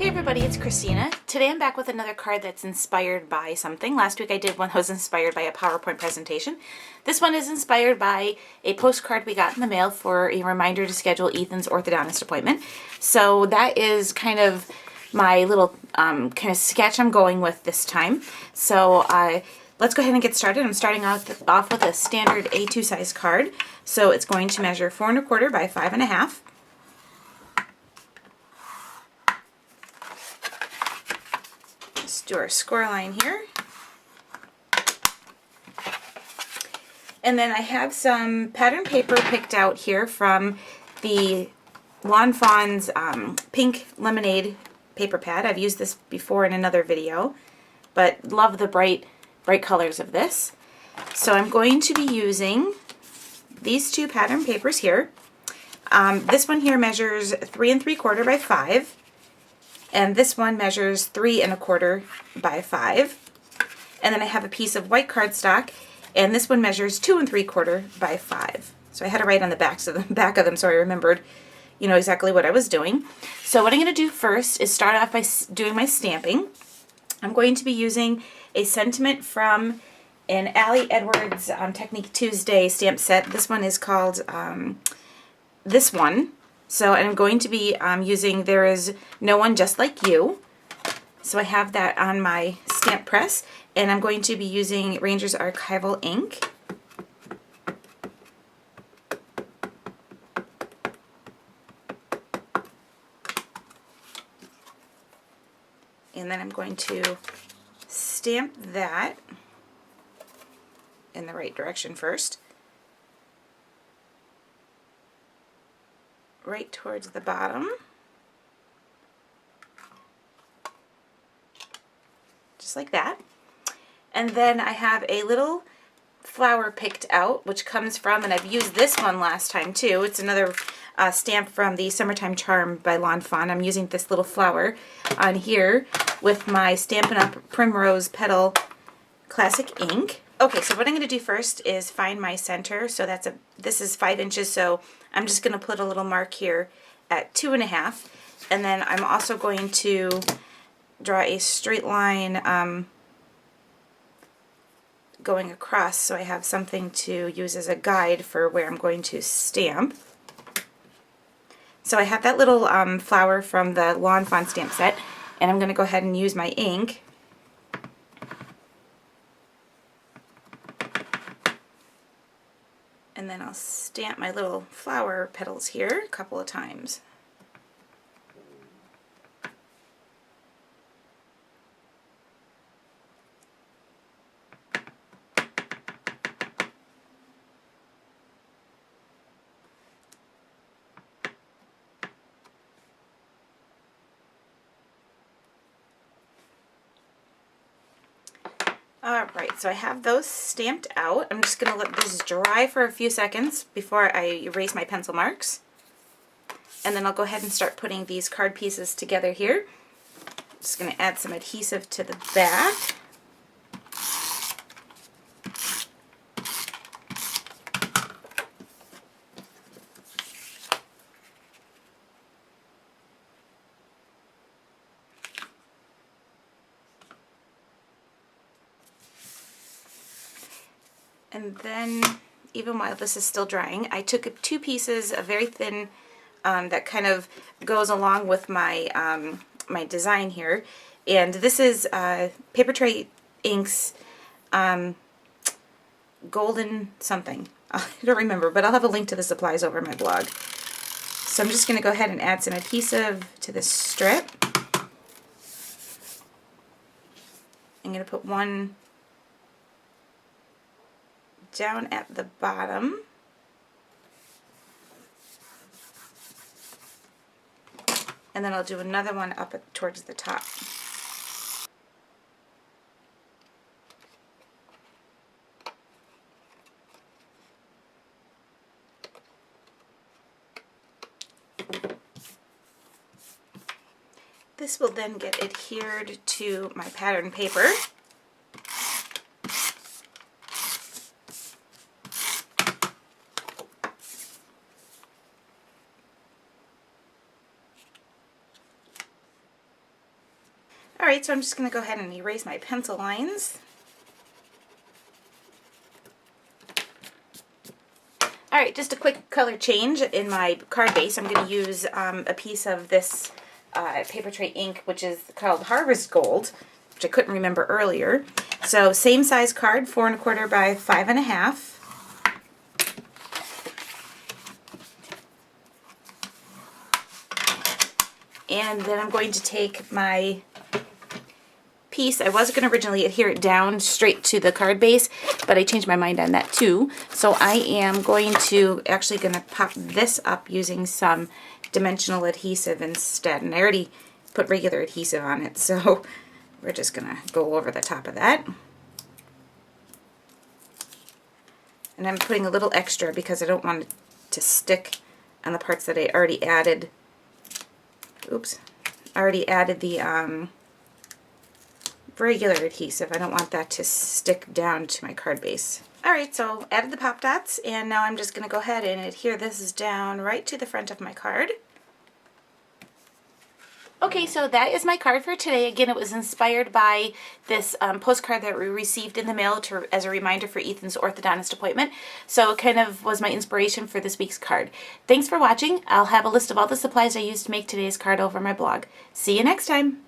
Hey everybody, it's Christina. Today I'm back with another card that's inspired by something. Last week I did one that was inspired by a PowerPoint presentation. This one is inspired by a postcard we got in the mail for a reminder to schedule Ethan's orthodontist appointment. So that is kind of my little kind of sketch I'm going with this time. So let's go ahead and get started. I'm starting off with a standard A2 size card. So it's going to measure 4 1/4 by 5 1/2. Let's do our score line here. And then I have some pattern paper picked out here from the Lawn Fawn's pink lemonade paper pad. I've used this before in another video, but love the bright colors of this. So I'm going to be using these two pattern papers here. This one here measures 3 3/4 by 5. And this one measures 3 1/4 by 5. And then I have a piece of white cardstock, and this one measures 2 3/4 by 5. So I had to write on the back of them so I remembered, you know, exactly what I was doing. So what I'm going to do first is start off by doing my stamping. I'm going to be using a sentiment from an Allie Edwards Technique Tuesday stamp set. This one is called This One. So I'm going to be using There Is No One Just Like You. So I have that on my stamp press, and I'm going to be using Ranger's Archival ink. And then I'm going to stamp that in the right direction first. Right towards the bottom, just like that. And then I have a little flower picked out, which comes from, and I've used this one last time too, it's another stamp from the Summertime Charm by Lawn Fawn. I'm using this little flower on here with my Stampin' Up! Primrose Petal Classic ink. Okay, so what I'm going to do first is find my center. So this is 5 inches, so I'm just going to put a little mark here at 2 1/2, and then I'm also going to draw a straight line going across, so I have something to use as a guide for where I'm going to stamp. So I have that little flower from the Lawn Fawn stamp set, and I'm going to go ahead and use my ink. And then I'll stamp my little flower petals here a couple of times. Alright, so I have those stamped out. I'm just going to let this dry for a few seconds before I erase my pencil marks. And then I'll go ahead and start putting these card pieces together here. Just going to add some adhesive to the back. And then, even while this is still drying, I took 2 pieces of very thin that kind of goes along with my my design here. And this is Paper Tray Inks Golden something. I don't remember, but I'll have a link to the supplies over my blog. So I'm just going to go ahead and add some adhesive to this strip. I'm going to put one down at the bottom. And then I'll do another one up towards the top. This will then get adhered to my pattern paper. Alright, so I'm just going to go ahead and erase my pencil lines. Alright, just a quick color change in my card base. I'm going to use a piece of this paper tray ink, which is called Harvest Gold, which I couldn't remember earlier. So same size card, 4 1/4 by 5 1/2. And then I'm going to take my piece. I was going to originally adhere it down straight to the card base, but I changed my mind on that too. So I am going to pop this up using some dimensional adhesive instead. And I already put regular adhesive on it, so we're just going to go over the top of that. And I'm putting a little extra because I don't want it to stick on the parts that I already added. Oops. I already added the regular adhesive. I don't want that to stick down to my card base. Alright, so added the pop dots, and now I'm just going to go ahead and adhere this down right to the front of my card. Okay, so that is my card for today. Again, it was inspired by this postcard that we received in the mail as a reminder for Ethan's orthodontist appointment. So it kind of was my inspiration for this week's card. Thanks for watching. I'll have a list of all the supplies I used to make today's card over my blog. See you next time.